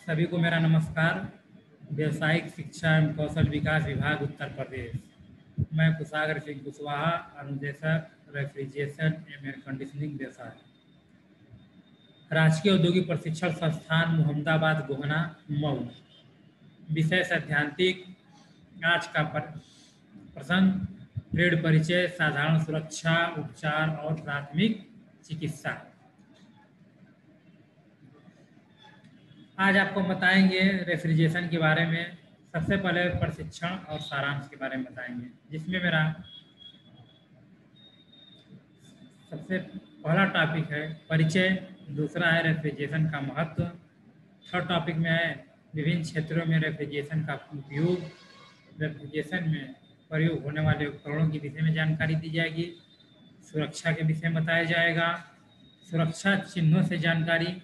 सभी को मेरा नमस्कार। व्यावसायिक शिक्षा एवं कौशल विकास विभाग उत्तर प्रदेश, मैं कुशागर सिंह कुशवाहा, अनुदेशक रेफ्रिजरेशन एवं एयर कंडीशनिंग व्यवसाय, राजकीय औद्योगिक प्रशिक्षण संस्थान मोहम्मदाबाद गोहना मऊ। विषय सैद्धांतिक। आज का प्रसंग ट्रेड परिचय, साधारण सुरक्षा, उपचार और प्राथमिक चिकित्सा। आज आपको बताएंगे रेफ्रिजरेशन के बारे में। सबसे पहले प्रशिक्षण और सारांश के बारे में बताएंगे, जिसमें मेरा सबसे पहला टॉपिक है परिचय, दूसरा है रेफ्रिजरेशन का महत्व, थर्ड टॉपिक में है विभिन्न क्षेत्रों में रेफ्रिजरेशन का उपयोग, रेफ्रिजरेशन में प्रयोग होने वाले उपकरणों के विषय में जानकारी दी जाएगी, सुरक्षा के विषय में बताया जाएगा, सुरक्षा चिन्हों से जानकारी,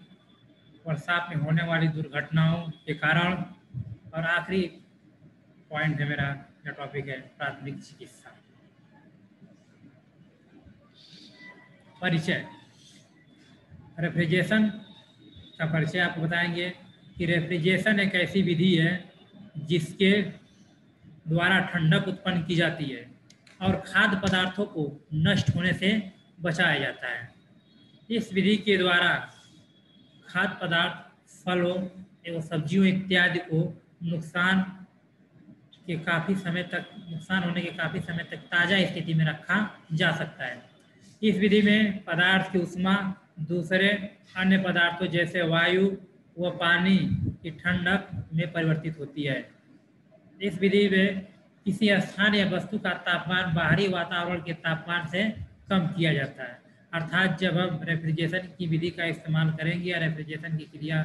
वर्कशॉप में होने वाली दुर्घटनाओं के कारण, और आखिरी पॉइंट है मेरा जो टॉपिक है प्राथमिक चिकित्सा। परिचय। रेफ्रिजरेशन का परिचय आपको बताएंगे कि रेफ्रिजरेशन एक ऐसी विधि है जिसके द्वारा ठंडक उत्पन्न की जाती है और खाद्य पदार्थों को नष्ट होने से बचाया जाता है। इस विधि के द्वारा खाद्य पदार्थ, फलों एवं सब्जियों इत्यादि को नुकसान होने के काफ़ी समय तक ताज़ा स्थिति में रखा जा सकता है। इस विधि में पदार्थ की ऊष्मा दूसरे अन्य पदार्थों जैसे वायु व पानी की ठंडक में परिवर्तित होती है। इस विधि में किसी स्थान या वस्तु का तापमान बाहरी वातावरण के तापमान से कम किया जाता है। अर्थात जब हम रेफ्रिजरेशन की विधि का इस्तेमाल करेंगे या रेफ्रिजरेशन की क्रिया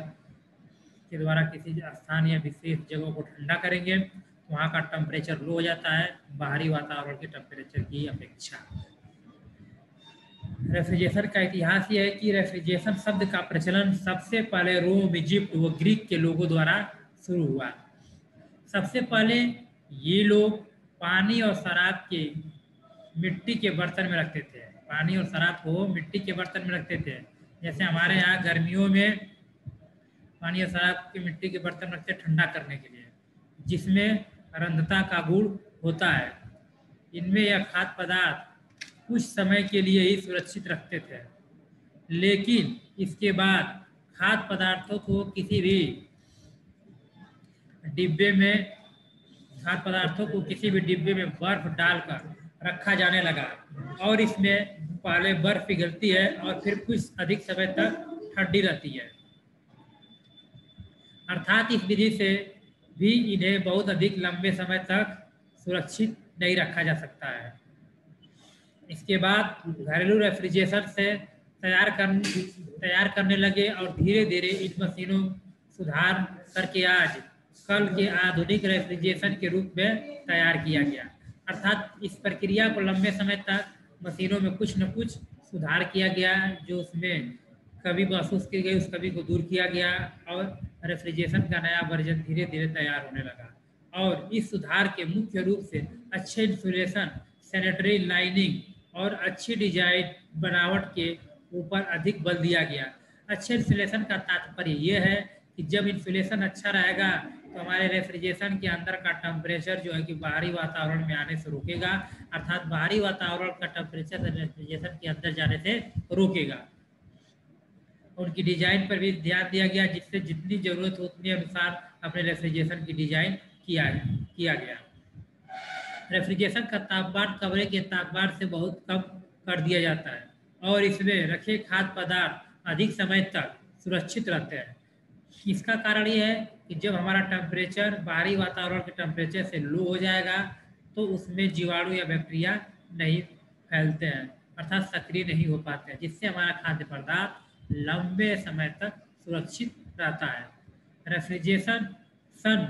के द्वारा किसी स्थान या विशेष जगह को ठंडा करेंगे तो वहाँ का टेम्परेचर लो हो जाता है बाहरी वातावरण के टेम्परेचर की अपेक्षा। रेफ्रिजरेशन का इतिहास यह है कि रेफ्रिजरेशन शब्द का प्रचलन सबसे पहले रोम, इजिप्ट व ग्रीक के लोगों द्वारा शुरू हुआ। सबसे पहले ये लोग पानी और शराब के मिट्टी के बर्तन में रखते थे। पानी और शराब को मिट्टी के बर्तन में रखते थे। जैसे हमारे यहाँ गर्मियों में पानी और शराब के मिट्टी के बर्तन रखते ठंडा करने के लिए, जिसमें रंधता का गुण होता है। इनमें यह खाद्य पदार्थ कुछ समय के लिए ही सुरक्षित रखते थे, लेकिन इसके बाद खाद्य पदार्थों को किसी भी डिब्बे में बर्फ डालकर रखा जाने लगा और इसमें पहले बर्फ पिघलती है और फिर कुछ अधिक समय तक ठंडी रहती है। अर्थात इस विधि से भी इन्हें बहुत अधिक लंबे समय तक सुरक्षित नहीं रखा जा सकता है। इसके बाद घरेलू रेफ्रिजरेशन से तैयार करने लगे और धीरे धीरे इन मशीनों सुधार करके आज कल के आधुनिक रेफ्रिजरेशन के रूप में तैयार किया गया। अर्थात इस प्रक्रिया को लंबे समय तक मशीनों में कुछ न कुछ सुधार किया गया, जो उसमें कभी महसूस की गई उस कभी को दूर किया गया और रेफ्रिजरेशन का नया वर्जन धीरे धीरे तैयार होने लगा। और इस सुधार के मुख्य रूप से अच्छे इंसुलेशन, सैनिटरी लाइनिंग और अच्छी डिजाइन बनावट के ऊपर अधिक बल दिया गया। अच्छे इंसुलेशन का तात्पर्य यह है कि जब इंसुलेशन अच्छा रहेगा तो हमारे रेफ्रिजरेशन के अंदर का टेम्परेचर जो है कि बाहरी वातावरण में आने से रोकेगा, अर्थात बाहरी वातावरण का टेम्परेचर रेफ्रिजरेशन के अंदर जाने से रोकेगा। उनकी डिजाइन पर भी ध्यान दिया गया, जिससे जितनी जरूरत हो उतने अनुसार अपने रेफ्रिजरेशन की डिजाइन किया गया। रेफ्रिजरेशन का तापमान कमरे के तापमान से बहुत कम कर दिया जाता है और इसमें रखे खाद्य पदार्थ अधिक समय तक सुरक्षित रहते हैं। इसका कारण यह है कि जब हमारा टेम्परेचर बाहरी वातावरण के टेम्परेचर से लो हो जाएगा तो उसमें जीवाणु या बैक्टीरिया नहीं फैलते हैं, अर्थात सक्रिय नहीं हो पाते हैं, जिससे हमारा खाद्य पदार्थ लंबे समय तक सुरक्षित रहता है। रेफ्रिजरेशन सन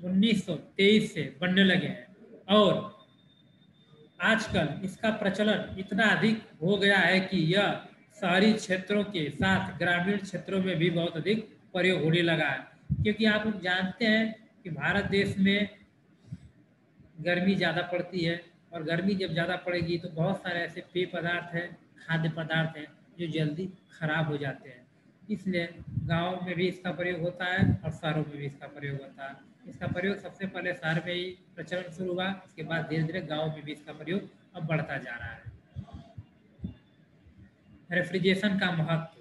1923 से बनने लगे हैं और आजकल इसका प्रचलन इतना अधिक हो गया है कि यह शहरी क्षेत्रों के साथ ग्रामीण क्षेत्रों में भी बहुत अधिक प्रयोग होने लगा है। क्योंकि आप लोग जानते हैं कि भारत देश में गर्मी ज़्यादा पड़ती है और गर्मी जब ज़्यादा पड़ेगी तो बहुत सारे ऐसे पेय पदार्थ हैं, खाद्य पदार्थ हैं जो जल्दी खराब हो जाते हैं। इसलिए गांव में भी इसका प्रयोग होता है और शहरों में भी इसका प्रयोग होता है। इसका प्रयोग सबसे पहले शहर में ही प्रचलन शुरू हुआ, उसके बाद धीरे धीरे गांव में भी इसका प्रयोग अब बढ़ता जा रहा है। रेफ्रिजरेशन का महत्व।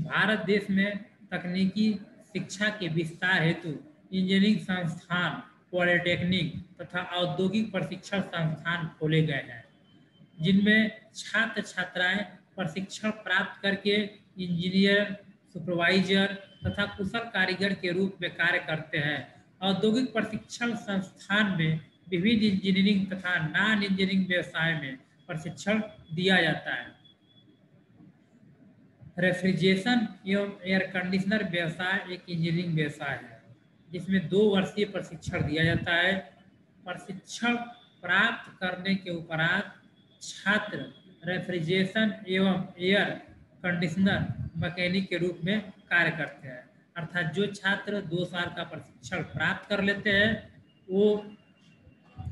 भारत देश में तकनीकी शिक्षा के विस्तार हेतु इंजीनियरिंग संस्थान, पॉलिटेक्निक तथा औद्योगिक प्रशिक्षण संस्थान खोले गए हैं, जिनमें छात्र छात्राएं प्रशिक्षण प्राप्त करके इंजीनियर, सुपरवाइजर तथा कुशल कारीगर के रूप में कार्य करते हैं। औद्योगिक प्रशिक्षण संस्थान में विविध इंजीनियरिंग तथा नॉन इंजीनियरिंग व्यवसाय में प्रशिक्षण दिया जाता है। रेफ्रिजरेशन एवं एयर कंडीशनर व्यवसाय एक इंजीनियरिंग व्यवसाय है जिसमें 2 वर्षीय प्रशिक्षण दिया जाता है। प्रशिक्षण प्राप्त करने के उपरांत छात्र रेफ्रिजरेशन एवं एयर कंडीशनर मैकेनिक के रूप में कार्य करते हैं। अर्थात जो छात्र 2 साल का प्रशिक्षण प्राप्त कर लेते हैं वो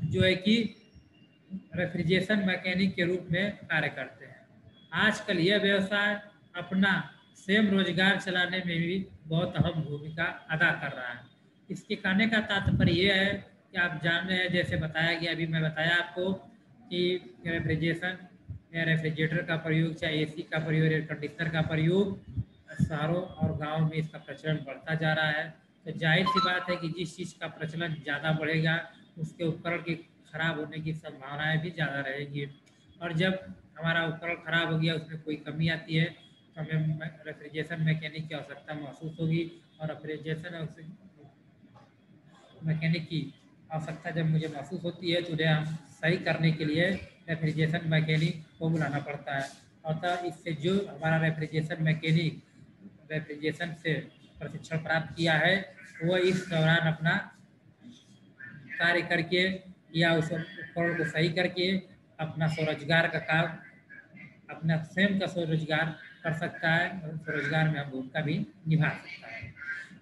जो है कि रेफ्रिजरेशन मैकेनिक के रूप में कार्य करते हैं। आजकल यह व्यवसाय अपना स्वयं रोजगार चलाने में भी बहुत अहम भूमिका अदा कर रहा है। इसके कहने का तात्पर्य यह है कि आप जान रहे हैं, जैसे बताया गया, अभी मैं बताया आपको कि रेफ्रिजरेशन या रेफ्रिजरेटर का प्रयोग, चाहे एसी का प्रयोग, एयर कंडीशनर का प्रयोग शहरों और गाँव में इसका प्रचलन बढ़ता जा रहा है। तो जाहिर सी बात है कि जिस चीज़ का प्रचलन ज़्यादा बढ़ेगा उसके उपकरण की खराब होने की संभावनाएं भी ज़्यादा रहेंगी। और जब हमारा उपकरण खराब हो गया, उसमें कोई कमी आती है, तो हमें रेफ्रिजरेशन मैकेनिक की आवश्यकता महसूस होगी। और रेफ्रिजरेशन मैकेनिक की आवश्यकता जब मुझे महसूस होती है तो उन्हें हम सही करने के लिए रेफ्रिजरेशन मैकेनिक को बुलाना पड़ता है। अतः इससे जो हमारा रेफ्रिजरेशन मैकेनिक रेफ्रिजरेशन से प्रशिक्षण प्राप्त किया है वह इस दौरान अपना कार्य करके या उस उपकरण को सही करके अपना स्वरोजगार का काम, अपना स्वयं का स्वरोजगार कर सकता है और स्वरोजगार में हम भूमिका भी निभा सकता है।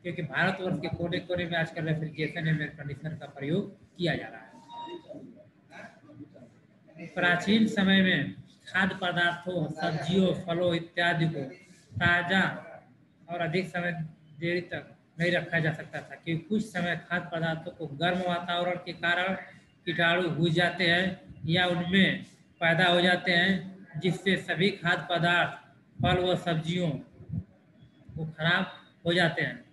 क्योंकि भारतवर्ष के कोने कोने में आजकल रेफ्रिजरेशन एवं एयर कंडीशनर का प्रयोग किया जा रहा है। प्राचीन समय में खाद्य पदार्थों, सब्जियों, फलों इत्यादि को ताज़ा और अधिक समय देर तक नहीं रखा जा सकता था, क्योंकि कुछ समय खाद्य पदार्थों को गर्म वातावरण के कारण कीटाणु घुस जाते हैं या उनमें पैदा हो जाते हैं, जिससे सभी खाद्य पदार्थ, फल व सब्जियों वो खराब हो जाते हैं।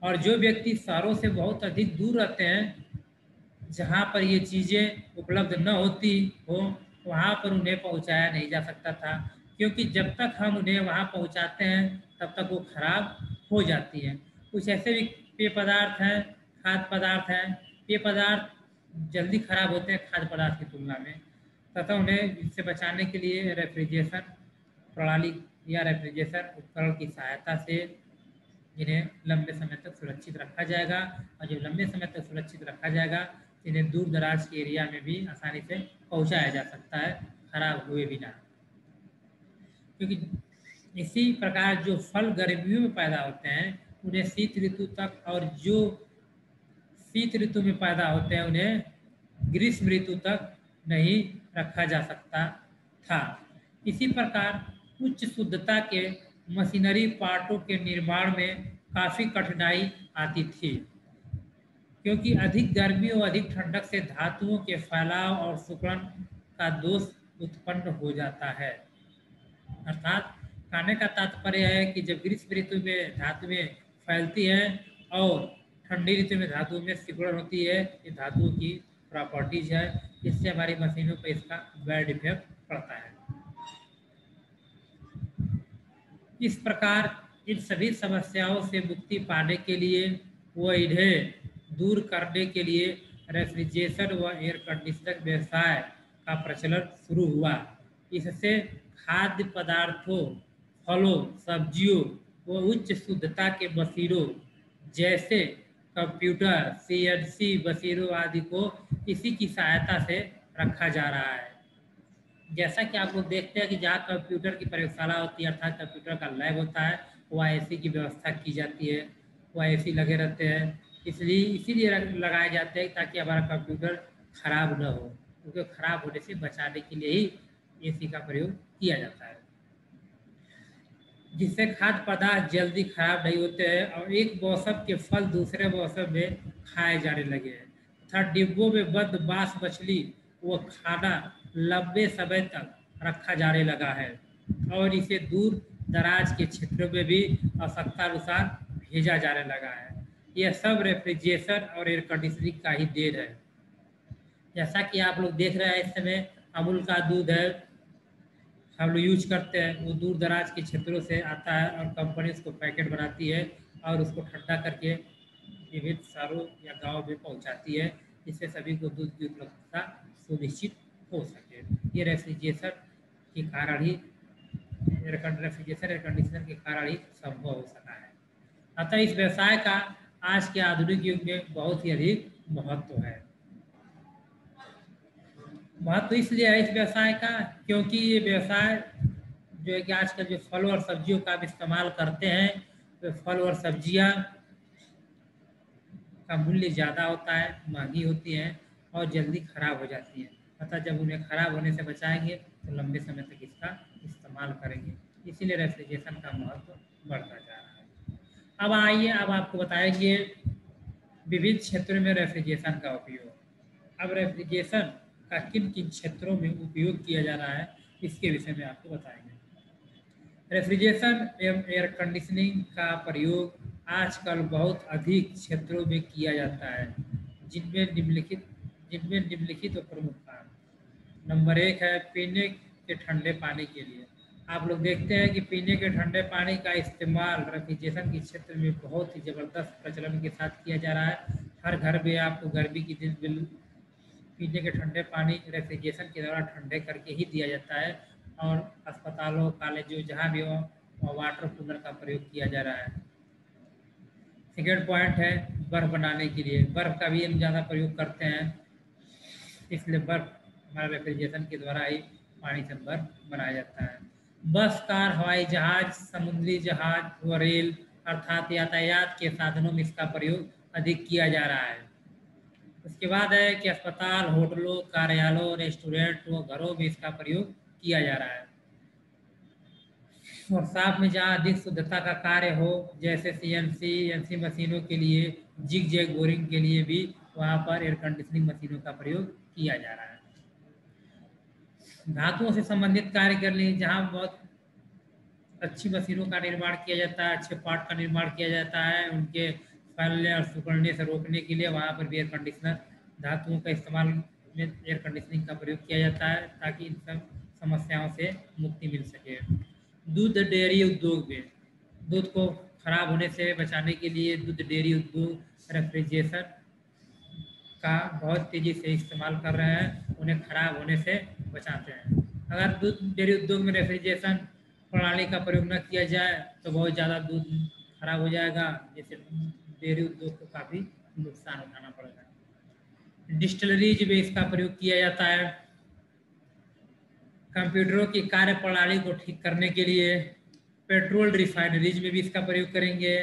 और जो व्यक्ति शहरों से बहुत अधिक दूर रहते हैं, जहाँ पर ये चीज़ें उपलब्ध न होती हो, वहाँ पर उन्हें पहुँचाया नहीं जा सकता था, क्योंकि जब तक हम उन्हें वहाँ पहुँचाते हैं तब तक वो खराब हो जाती हैं। कुछ ऐसे भी पेय पदार्थ हैं, खाद्य पदार्थ हैं, पेय पदार्थ जल्दी खराब होते हैं खाद्य पदार्थ की तुलना में, तथा उन्हें इससे बचाने के लिए रेफ्रिजरेशन प्रणाली या रेफ्रिजरेशन उपकरण की सहायता से इन्हें लंबे समय तक सुरक्षित रखा जाएगा। और जब लंबे समय तक सुरक्षित रखा जाएगा तो इन्हें दूर दराज के एरिया में भी आसानी से पहुंचाया जा सकता है, खराब हुए बिना। क्योंकि इसी प्रकार जो फल गर्मियों में पैदा होते हैं उन्हें शीत ऋतु तक, और जो शीत ऋतु में पैदा होते हैं उन्हें ग्रीष्म ऋतु तक नहीं रखा जा सकता था। इसी प्रकार उच्च शुद्धता के मशीनरी पार्टों के निर्माण में काफ़ी कठिनाई आती थी, क्योंकि अधिक गर्मी और अधिक ठंडक से धातुओं के फैलाव और सिकुड़न का दोष उत्पन्न हो जाता है। अर्थात कहने का तात्पर्य है कि जब ग्रीष्म ऋतु में धातुएं फैलती हैं और ठंडी ऋतु में धातुओं में सिकुड़न होती है, ये धातुओं की प्रॉपर्टीज है, जिससे हमारी मशीनों पर इसका बैड इफेक्ट पड़ता है। इस प्रकार इन सभी समस्याओं से मुक्ति पाने के लिए व इन्हें दूर करने के लिए रेफ्रिजरेशन व एयर कंडीशनर व्यवसाय का प्रचलन शुरू हुआ। इससे खाद्य पदार्थों, फलों, सब्जियों व उच्च शुद्धता के मशीनों जैसे कंप्यूटर, CNC मशीनों आदि को इसी की सहायता से रखा जा रहा है। जैसा कि आप लोग देखते हैं कि जहाँ कंप्यूटर की प्रयोगशाला होती है, अर्थात कंप्यूटर का लैब होता है, वहाँ AC की व्यवस्था की जाती है, वहाँ AC लगे रहते हैं। इसीलिए लगाए जाते हैं ताकि हमारा कंप्यूटर खराब न हो, क्योंकि खराब होने से बचाने के लिए ही AC का प्रयोग किया जाता है। जिससे खाद्य पदार्थ जल्दी खराब नहीं होते हैं और एक मौसम के फल दूसरे मौसम में खाए जाने लगे हैं तथा डिब्बों में बंद मांस मछली व खाना लंबे समय तक रखा जाने लगा है और इसे दूर दराज के क्षेत्रों में भी आवश्यकता अनुसार भेजा जाने लगा है। यह सब रेफ्रिजरेशन और एयर कंडीशनिंग का ही देन है। जैसा कि आप लोग देख रहे हैं इस समय अमूल का दूध है, हम लोग यूज करते हैं, वो दूर दराज के क्षेत्रों से आता है और कंपनी उसको पैकेट बनाती है और उसको ठंडा करके विभिन्न शहरों या गांव में पहुंचाती है, जिससे सभी को दूध की उपलब्धता सुनिश्चित हो सके। ये रेफ्रिजरेशन के कारण ही रेफ्रिजरेशन एयर कंडीशनर के कारण ही संभव हो सका है। अतः इस व्यवसाय का आज के आधुनिक युग में बहुत ही अधिक महत्व है। महत्व इसलिए है इस व्यवसाय का क्योंकि ये व्यवसाय जो है कि आजकल जो फल और सब्जियों का भी इस्तेमाल करते हैं, तो फल और सब्जियां का मूल्य ज़्यादा होता है, महंगी होती हैं और जल्दी खराब हो जाती हैं। अतः जब उन्हें खराब होने से बचाएंगे तो लंबे समय तक इसका इस्तेमाल करेंगे, इसीलिए रेफ्रिजरेशन का महत्व बढ़ता जा रहा है। अब आइए, अब आपको बताएंगे विविध क्षेत्रों में रेफ्रिजरेशन का उपयोग। अब रेफ्रिजरेशन का किन किन क्षेत्रों में उपयोग किया जा रहा है, इसके विषय में आपको बताएंगे। रेफ्रिजरेशन एवं एयर कंडीशनिंग का प्रयोग आजकल बहुत अधिक क्षेत्रों में किया जाता है, जिनमें निम्नलिखित व प्रमुख कारण। नंबर 1 है पीने के ठंडे पानी के लिए। आप लोग देखते हैं कि पीने के ठंडे पानी का इस्तेमाल रेफ्रिजरेशन के क्षेत्र में बहुत ही ज़बरदस्त प्रचलन के साथ किया जा रहा है। हर घर में आपको गर्मी के दिन पीने के ठंडे पानी रेफ्रिजरेशन के द्वारा ठंडे करके ही दिया जाता है और अस्पतालों, कॉलेजों, जहाँ भी हो वाटर कूलर का प्रयोग किया जा रहा है। सेकेंड पॉइंट है बर्फ़ बनाने के लिए। बर्फ़ का भी हम ज़्यादा प्रयोग करते हैं, इसलिए बर्फ़ हमारे रेफ्रिजरेशन के द्वारा ही पानी से बर्फ़ बनाया जाता है। बस, कार, हवाई जहाज, समुद्री जहाज व रेल अर्थात यातायात के साधनों में इसका प्रयोग अधिक किया जा रहा है। उसके बाद है कि अस्पताल, होटलों, कार्यालयों, रेस्टोरेंट व घरों में इसका प्रयोग किया जा रहा है। और साथ में जहाँ अधिक शुद्धता का कार्य हो, जैसे सीएनसी मशीनों के लिए, जिग जैग बोरिंग के लिए भी वहाँ पर एयर कंडीशनिंग मशीनों का प्रयोग किया जा रहा है। धातुओं से संबंधित कार्य करने जहाँ बहुत अच्छी मशीनों का निर्माण किया जाता है, अच्छे पार्ट का निर्माण किया जाता है, उनके फैलने और सिकुड़ने से रोकने के लिए वहाँ पर भी एयर कंडीशनर धातुओं का इस्तेमाल में एयर कंडीशनिंग का प्रयोग किया जाता है, ताकि इन सब समस्याओं से मुक्ति मिल सके। दूध डेयरी उद्योग में दूध को खराब होने से बचाने के लिए दूध डेयरी उद्योग रेफ्रिजरेशन का बहुत तेज़ी से इस्तेमाल कर रहे हैं, उन्हें खराब होने से बचाते हैं। अगर दूध डेयरी उद्योग में रेफ्रिजरेशन प्रणाली का प्रयोग न किया जाए तो बहुत ज़्यादा दूध खराब हो जाएगा, जिससे डेयरी उद्योग को काफ़ी नुकसान उठाना पड़ेगा। डिस्टिलरीज में इसका प्रयोग किया जाता है। कंप्यूटरों की कार्य प्रणाली को ठीक करने के लिए पेट्रोल रिफाइनरीज में भी इसका प्रयोग करेंगे।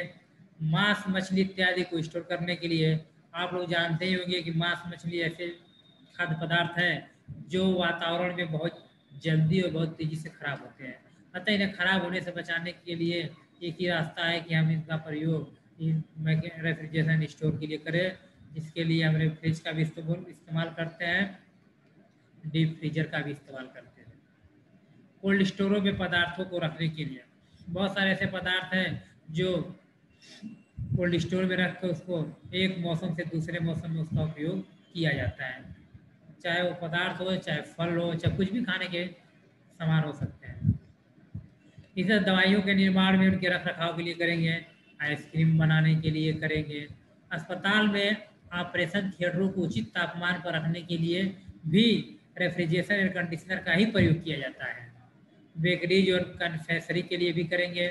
मांस, मछली इत्यादि को स्टोर करने के लिए आप लोग जानते ही होंगे कि मांस, मछली ऐसे खाद्य पदार्थ हैं जो वातावरण में बहुत जल्दी और बहुत तेज़ी से खराब होते हैं। अतः इन्हें खराब होने से बचाने के लिए एक ही रास्ता है कि हम इसका प्रयोग रेफ्रिजरेशन स्टोर के लिए करें, जिसके लिए हम फ्रिज का भी इस्तेमाल करते हैं, डीप फ्रीजर का भी इस्तेमाल करते हैं। कोल्ड स्टोरों में पदार्थों को रखने के लिए बहुत सारे ऐसे पदार्थ हैं जो कोल्ड स्टोर में रख कर उसको एक मौसम से दूसरे मौसम में उसका उपयोग किया जाता है, चाहे वो पदार्थ हो, चाहे फल हो, चाहे कुछ भी खाने के सामान हो सकते हैं। इसे दवाइयों के निर्माण में उनके रख रखाव के लिए करेंगे, आइसक्रीम बनाने के लिए करेंगे। अस्पताल में ऑपरेशन थिएटरों को उचित तापमान पर रखने के लिए भी रेफ्रिजरेशन एयर कंडीशनर का ही प्रयोग किया जाता है। बेकरीज और कन्फेक्शनरी के लिए भी करेंगे।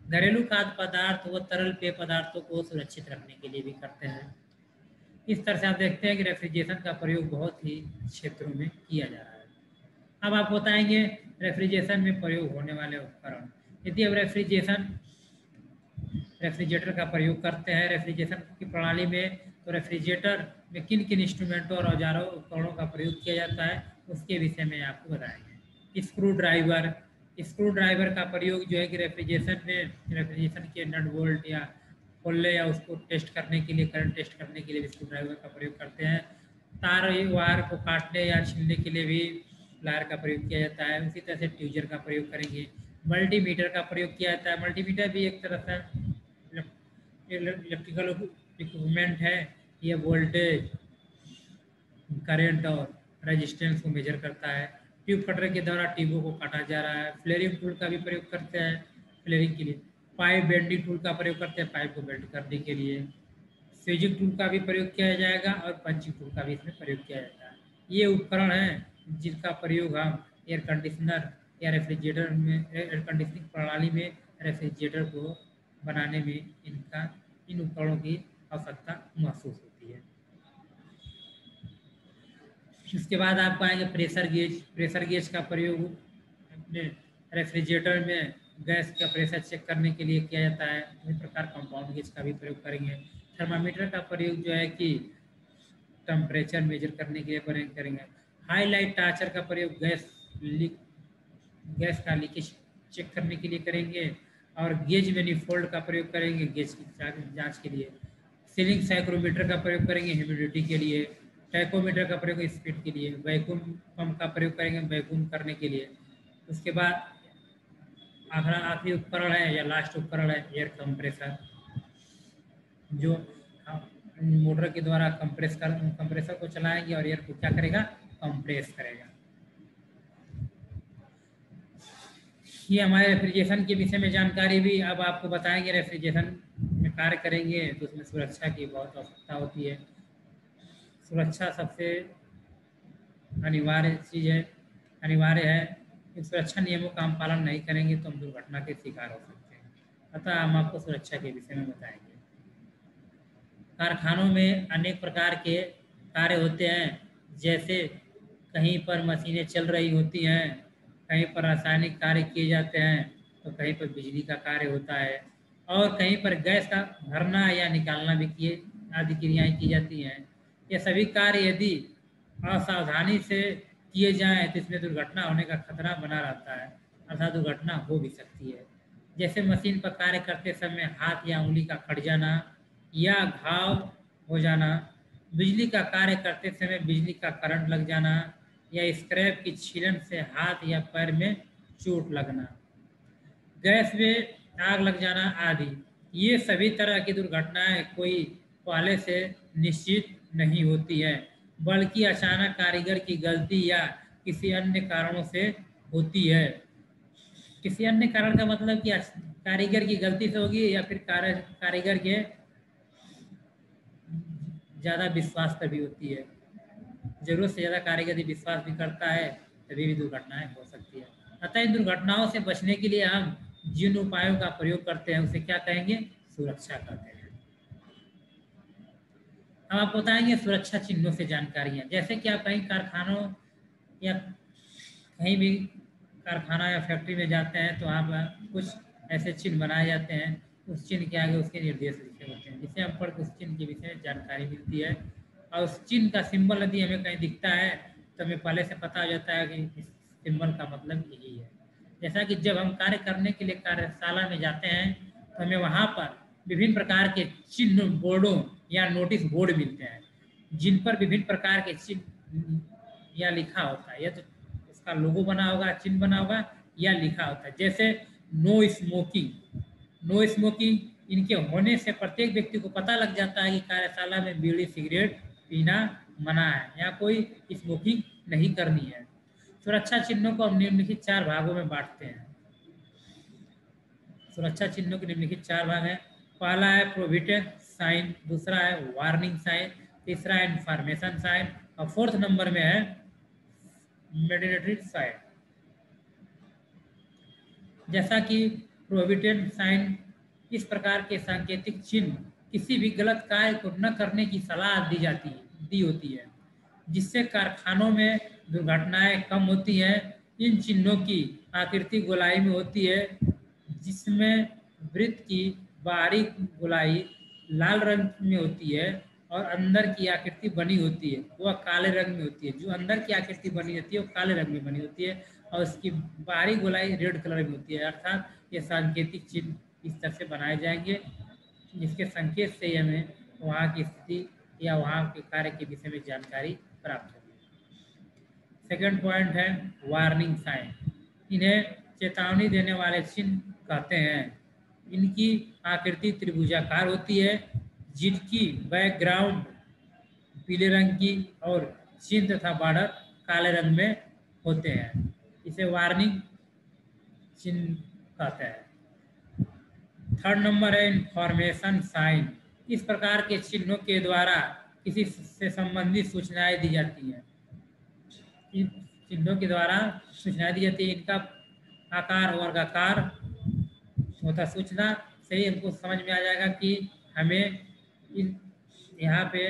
घरेलू खाद्य पदार्थ व तरल पेय पदार्थों को सुरक्षित रखने के लिए भी करते हैं। इस तरह से आप देखते हैं कि रेफ्रिजरेशन का प्रयोग बहुत ही क्षेत्रों में किया जा रहा है। अब आप बताएंगे रेफ्रिजरेशन में प्रयोग होने वाले उपकरण। यदि अब रेफ्रिजरेटर का प्रयोग करते हैं रेफ्रिजरेशन की प्रणाली में, तो रेफ्रिजरेटर में किन किन इंस्ट्रूमेंटों और औजारों उपकरणों का प्रयोग किया जाता है, उसके विषय में आपको बताएंगे। स्क्रू ड्राइवर, स्क्रू ड्राइवर का प्रयोग जो है कि रेफ्रिजरेशन के नट बोल्ट या खोलने या उसको टेस्ट करने के लिए, करंट टेस्ट करने के लिए भी स्क्रू ड्राइवर का प्रयोग करते हैं। तार वायर को काटने या छीलने के लिए भी प्लायर का प्रयोग किया जाता है। उसी तरह से ट्यूजर का प्रयोग करेंगे। मल्टीमीटर का प्रयोग किया जाता है। मल्टीमीटर भी एक तरह से इलेक्ट्रिकल इक्विपमेंट है। ये वोल्टेज, करंट और रेजिस्टेंस को मेजर करता है। ट्यूब कटर के द्वारा ट्यूबों को काटा जा रहा है। फ्लेयरिंग टूल का भी प्रयोग करते हैं फ्लेयरिंग के लिए। पाइप बेंडिंग टूल का प्रयोग करते हैं पाइप को बेंड करने के लिए। स्विचिंग टूल का भी प्रयोग किया जाएगा और पंचिंग टूल का भी इसमें प्रयोग किया जाता है। ये उपकरण हैं जिनका प्रयोग हम एयर कंडीशनर या रेफ्रिजरेटर में, एयर कंडीशनिंग प्रणाली में रेफ्रिजरेटर को बनाने में इन उपकरणों की आवश्यकता महसूस होती है। इसके बाद आपको आएंगे प्रेशर गेज। प्रेशर गेज का प्रयोग अपने रेफ्रिजरेटर में गैस का प्रेशर चेक करने के लिए किया जाता है। इसी प्रकार कंपाउंड गेज का भी प्रयोग करेंगे। थर्मामीटर का प्रयोग जो है कि टेम्परेचर मेजर करने के लिए प्रयोग करेंगे। हाईलाइट टार्चर का प्रयोग गैस का लीकेज चेक करने के लिए करेंगे। और गेज मैनिफोल्ड का प्रयोग करेंगे गेज की जांच के लिए। सीलिंग साइक्रोमीटर का प्रयोग करेंगे ह्यूमिडिटी के लिए। टैकोमीटर का प्रयोग स्पीड के लिए। वैक्यूम पंप का प्रयोग करेंगे वैक्यूम करने के लिए। उसके बाद आखिरी उपकरण है या लास्ट उपकरण है एयर कंप्रेसर, जो मोटर के द्वारा कंप्रेसर को चलाएंगे और एयर को क्या करेगा, कंप्रेस करेगा। ये हमारे रेफ्रिजरेशन के विषय में जानकारी भी अब आपको बताएंगे। रेफ्रिजरेशन में कार्य करेंगे तो उसमें सुरक्षा की बहुत आवश्यकता होती है। सुरक्षा सबसे अनिवार्य चीज़ है, अनिवार्य है। सुरक्षा नियमों का हम पालन नहीं करेंगे तो हम दुर्घटना के शिकार हो सकते हैं। अतः हम आपको सुरक्षा के विषय में बताएंगे। कारखानों में अनेक प्रकार के कार्य होते हैं, जैसे कहीं पर मशीनें चल रही होती हैं, कहीं पर रासायनिक कार्य किए जाते हैं, तो कहीं पर बिजली का कार्य होता है, और कहीं पर गैस का भरना या निकालना भी आदि क्रियाएं की जाती हैं। ये सभी कार्य यदि असावधानी से किए जाएं तो इसमें दुर्घटना होने का खतरा बना रहता है, अर्थात दुर्घटना हो भी सकती है। जैसे मशीन पर कार्य करते समय हाथ या उंगली का कट जाना या घाव हो जाना, बिजली का कार्य करते समय बिजली का करंट लग जाना, या स्क्रैप की छीलन से हाथ या पैर में चोट लगना, गैस में आग लग जाना आदि। ये सभी तरह की दुर्घटनाएं कोई पहले से निश्चित नहीं होती है, बल्कि अचानक कारीगर की गलती या किसी अन्य कारणों से होती है। किसी अन्य कारण का मतलब कि कारीगर की गलती से होगी या फिर कारीगर के ज़्यादा विश्वास पर भी होती है। जरूरत से ज़्यादा कारीगर यदि विश्वास भी करता है तभी भी दुर्घटनाएं हो सकती है। अतः इन दुर्घटनाओं से बचने के लिए हम जिन उपायों का प्रयोग करते हैं उसे क्या कहेंगे, सुरक्षा कहते हैं। हम आपको बताएंगे सुरक्षा चिन्हों से जानकारियां। जैसे कि आप कहीं कारखानों या कहीं भी कारखाना या फैक्ट्री में जाते हैं तो वहाँ पर कुछ ऐसे चिन्ह बनाए जाते हैं, उस चिन्ह के आगे उसके निर्देश लिखे होते हैं, जिससे हम पढ़ के उस चिन्ह के विषय में जानकारी मिलती है। और उस चिन्ह का सिंबल यदि हमें कहीं दिखता है तो हमें पहले से पता हो जाता है कि इस सिंबल का मतलब यही है। जैसा कि जब हम कार्य करने के लिए कार्यशाला में जाते हैं तो हमें वहाँ पर विभिन्न प्रकार के चिन्ह बोर्डों या नोटिस बोर्ड मिलते हैं, जिन पर विभिन्न प्रकार के चिन्ह या लिखा होता है, या तो उसका लोगो बना होगा, चिन्ह बना होगा, या लिखा होता है। जैसे नो स्मोकिंग, नो स्मोकिंग, इनके होने से प्रत्येक व्यक्ति को पता लग जाता है कि कार्यशाला में बीड़ी सिगरेट पीना मना है या कोई स्मोकिंग नहीं करनी है। सुरक्षा चिन्हों को हम निम्नलिखित 4 भागों में बांटते हैं। सुरक्षा चिन्हों के निम्नलिखित 4 भाग हैं। पहला है प्रोहिबिटेड साइन, दूसरा है वार्निंग साइन, तीसरा है इंफॉर्मेशन साइन, और 4th नंबर में है मैंडेटरी साइन। जैसा कि प्रोहिबिटेड साइन, इस प्रकार के सांकेतिक चिन्ह किसी भी गलत कार्य को न करने की सलाह दी होती है, जिससे कारखानों में दुर्घटनाएं कम होती हैं। इन चिन्हों की आकृति गोलाई में होती है, जिसमें वृत्त की बाहरी गोलाई लाल रंग में होती है और अंदर की आकृति बनी होती है वह काले रंग में होती है। जो अंदर की आकृति बनी होती है वो काले रंग में बनी होती है, और इसकी बाहरी गोलाई रेड कलर में होती है। अर्थात ये सांकेतिक चिन्ह इस तरह से बनाए जाएंगे जिसके संकेत से हमें वहाँ की स्थिति या वहाँ के कार्य के विषय में जानकारी प्राप्त होगी। सेकंड पॉइंट है वार्निंग साइन। इन्हें चेतावनी देने वाले चिन्ह कहते हैं। इनकी आकृति त्रिभुजाकार होती है, जिनकी बैकग्राउंड पीले रंग की और चिन्ह तथा बॉर्डर काले रंग में होते हैं। इसे वार्निंग चिन्ह कहते हैं। थर्ड नंबर है इंफॉर्मेशन साइन। इस प्रकार के चिन्हों के द्वारा किसी से संबंधित सूचनाएं दी जाती हैं। इन चिन्हों के द्वारा सूचनाएं दी जाती है। इनका आकार वर्गाकार होता सूचना से ही हमको समझ में आ जाएगा कि हमें यहाँ पे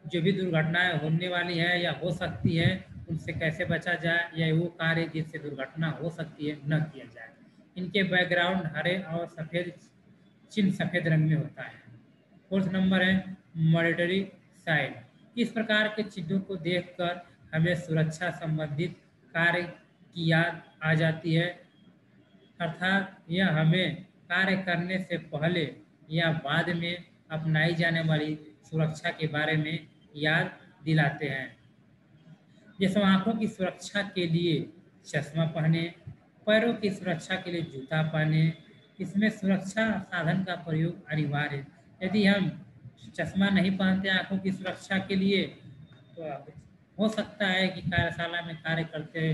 जो भी दुर्घटनाएं होने वाली है या हो सकती है उनसे कैसे बचा जाए या वो कार्य जिससे दुर्घटना हो सकती है न किया जाए। इनके बैकग्राउंड हरे और सफ़ेद चिन्ह सफ़ेद रंग में होता है। फोर्थ नंबर है मॉनिटरी साइन। इस प्रकार के चिन्हों को देखकर हमें सुरक्षा संबंधित कार्य की याद आ जाती है, अर्थात यह हमें कार्य करने से पहले या बाद में अपनाई जाने वाली सुरक्षा के बारे में याद दिलाते हैं। जैसे आँखों की सुरक्षा के लिए चश्मा पहने, पैरों की सुरक्षा के लिए जूता पहने। इसमें सुरक्षा साधन का प्रयोग अनिवार्य है। यदि हम चश्मा नहीं पहनते आँखों की सुरक्षा के लिए तो हो सकता है कि कार्यशाला में कार्य करते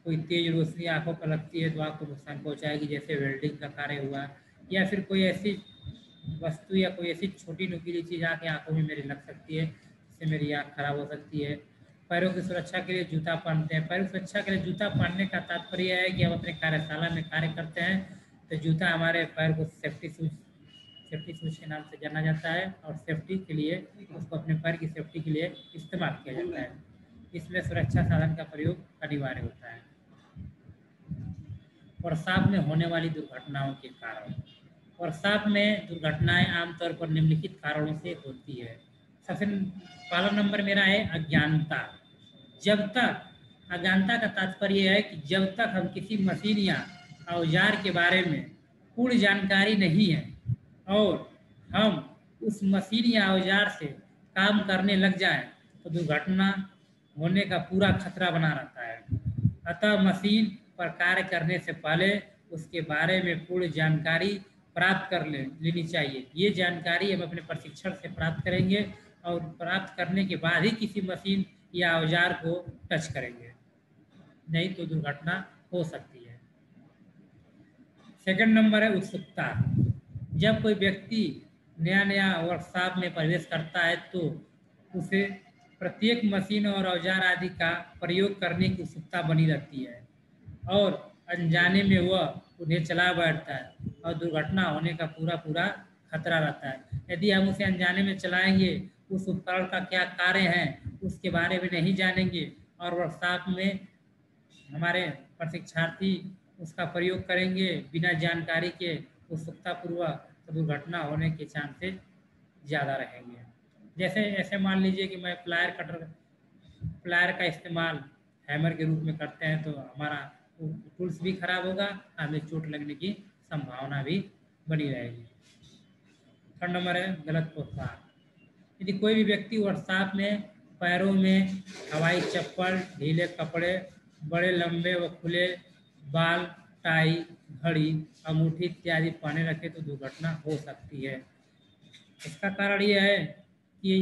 कोई तेज रोशनी आँखों पर लगती है तो आपको नुकसान पहुंचाएगी, जैसे वेल्डिंग का कार्य हुआ, या फिर कोई ऐसी वस्तु या कोई ऐसी छोटी नुकीली चीज़ आके आँखों में मेरी लग सकती है, इससे मेरी आँख खराब हो सकती है। पैरों की सुरक्षा के लिए जूता पहनते हैं। पैरों की सुरक्षा के लिए जूता पहनने का तात्पर्य है कि हम अपने कार्यशाला में कार्य करते हैं तो जूता हमारे पैर को सेफ्टी शूज के नाम से जाना जाता है और सेफ्टी के लिए उसको अपने पैर की सेफ्टी के लिए इस्तेमाल किया जाता है। इसमें सुरक्षा साधन का प्रयोग अनिवार्य होता है। वर्कशॉप में होने वाली दुर्घटनाओं के कारण। वर्कशॉप में दुर्घटनाएं आमतौर पर निम्नलिखित कारणों से होती है। सबसे पहला नंबर मेरा है अज्ञानता। जब तक अज्ञानता का तात्पर्य है कि जब तक हम किसी मशीन या औजार के बारे में पूर्ण जानकारी नहीं है और हम उस मशीन या औजार से काम करने लग जाएं तो दुर्घटना होने का पूरा खतरा बना रहता है। अतः मशीन पर कार्य करने से पहले उसके बारे में पूर्ण जानकारी प्राप्त कर लेनी चाहिए। ये जानकारी हम अपने प्रशिक्षण से प्राप्त करेंगे और प्राप्त करने के बाद ही किसी मशीन या औजार को टच करेंगे, नहीं तो दुर्घटना हो सकती है। सेकंड नंबर है उत्सुकता। जब कोई व्यक्ति नया वर्कशॉप में प्रवेश करता है तो उसे प्रत्येक मशीन और औजार आदि का प्रयोग करने की उत्सुकता बनी रहती है और अनजाने में वह उन्हें चला बैठता है और दुर्घटना होने का पूरा खतरा रहता है। यदि हम उसे अनजाने में चलाएंगे, उस उपकरण का क्या कार्य है उसके बारे में नहीं जानेंगे और वर्कशॉप में हमारे प्रशिक्षार्थी उसका प्रयोग करेंगे बिना जानकारी के उत्सुकतापूर्वक, तो दुर्घटना होने के चांसेस ज़्यादा रहेंगे। जैसे ऐसे मान लीजिए कि मैं प्लायर का इस्तेमाल हैमर के रूप में करते हैं तो हमारा टूल्स भी खराब होगा, हमें चोट लगने की संभावना भी बनी रहेगी। थर्ड नंबर है गलत पोशाक। यदि कोई भी व्यक्ति वर्कशॉप में पैरों में हवाई चप्पल, ढीले कपड़े, बड़े लंबे व खुले बाल, टाई, घड़ी, अंगूठी इत्यादि पहने रखे तो दुर्घटना हो सकती है। इसका कारण यह है कि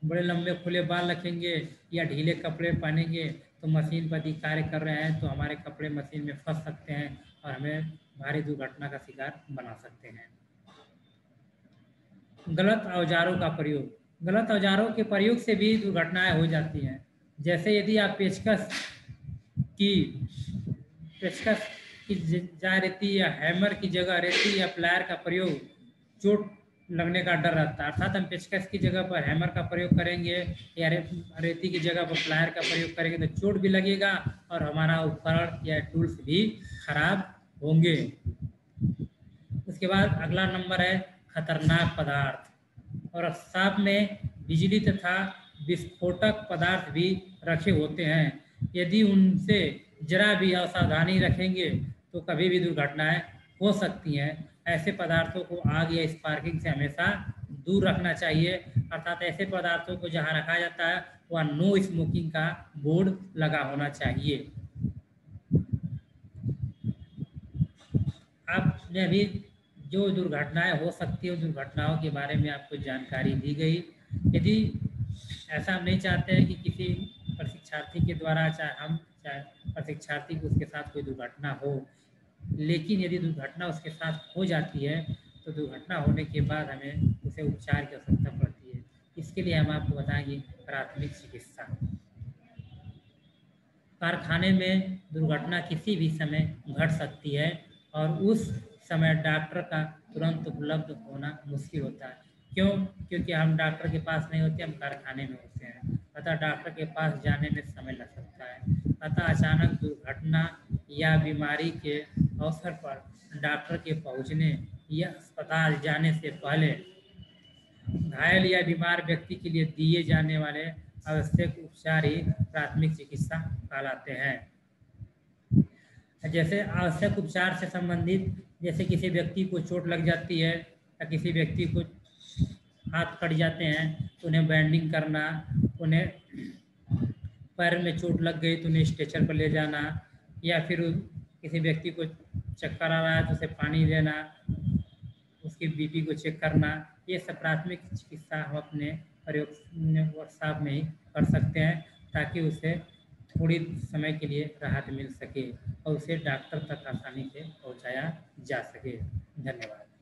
बड़े लंबे खुले बाल रखेंगे या ढीले कपड़े पहनेंगे तो मशीन पर यदि कार्य कर रहे हैं तो हमारे कपड़े मशीन में फंस सकते हैं और हमें भारी दुर्घटना का शिकार बना सकते हैं। गलत औजारों का प्रयोग। गलत औजारों के प्रयोग से भी दुर्घटनाएं हो जाती हैं। जैसे यदि आप पेचकस की जा रेती या हैमर की जगह रेती या प्लायर का प्रयोग, चोट लगने का डर रहता है। अर्थात हम पेचकस की जगह पर हैमर का प्रयोग करेंगे या रेती की जगह पर प्लायर का प्रयोग करेंगे तो चोट भी लगेगा और हमारा उपकरण या टूल्स भी खराब होंगे। उसके बाद अगला नंबर है खतरनाक पदार्थ। और वर्कशॉप में बिजली तथा विस्फोटक पदार्थ भी रखे होते हैं। यदि उनसे जरा भी असावधानी रखेंगे तो कभी भी दुर्घटनाएं हो सकती हैं। ऐसे पदार्थों को आग या स्पार्किंग से हमेशा दूर रखना चाहिए, अर्थात ऐसे पदार्थों को जहां रखा जाता है वह नो स्मोकिंग का बोर्ड लगा होना चाहिए। आपने अभी जो दुर्घटनाएं हो सकती है उन दुर्घटनाओं के बारे में आपको जानकारी दी गई। यदि ऐसा हम नहीं चाहते हैं कि किसी प्रशिक्षार्थी के द्वारा चाहे प्रशिक्षार्थी को उसके साथ कोई दुर्घटना हो, लेकिन यदि दुर्घटना उसके साथ हो जाती है तो दुर्घटना होने के बाद हमें उसे उपचार की आवश्यकता पड़ती है। इसके लिए हम आपको बताएंगे प्राथमिक चिकित्सा। कारखाने में दुर्घटना किसी भी समय घट सकती है और उस समय डॉक्टर का तुरंत उपलब्ध होना मुश्किल होता है। क्यों? क्योंकि हम डॉक्टर के पास नहीं होते, हम कारखाने में होते हैं, अतः डॉक्टर के पास जाने में समय लग सकता है। अतः अचानक दुर्घटना या बीमारी के अवसर पर डॉक्टर के पहुंचने या अस्पताल जाने से पहले घायल या बीमार व्यक्ति के लिए दिए जाने वाले आवश्यक उपचार ही प्राथमिक चिकित्सा कहलाते हैं। जैसे आवश्यक उपचार से संबंधित, जैसे किसी व्यक्ति को चोट लग जाती है या किसी व्यक्ति को हाथ कट जाते हैं तो उन्हें बैंडिंग करना, उन्हें पैर में चोट लग गई तो उन्हें स्ट्रेचर पर ले जाना, या फिर किसी व्यक्ति को चक्कर आ रहा है तो उसे पानी देना, उसकी बीपी को चेक करना, ये सब प्राथमिक चिकित्सा हम अपने प्रयोग वर्कशॉप में ही कर सकते हैं ताकि उसे थोड़ी समय के लिए राहत मिल सके और उसे डॉक्टर तक आसानी से पहुंचाया जा सके। धन्यवाद।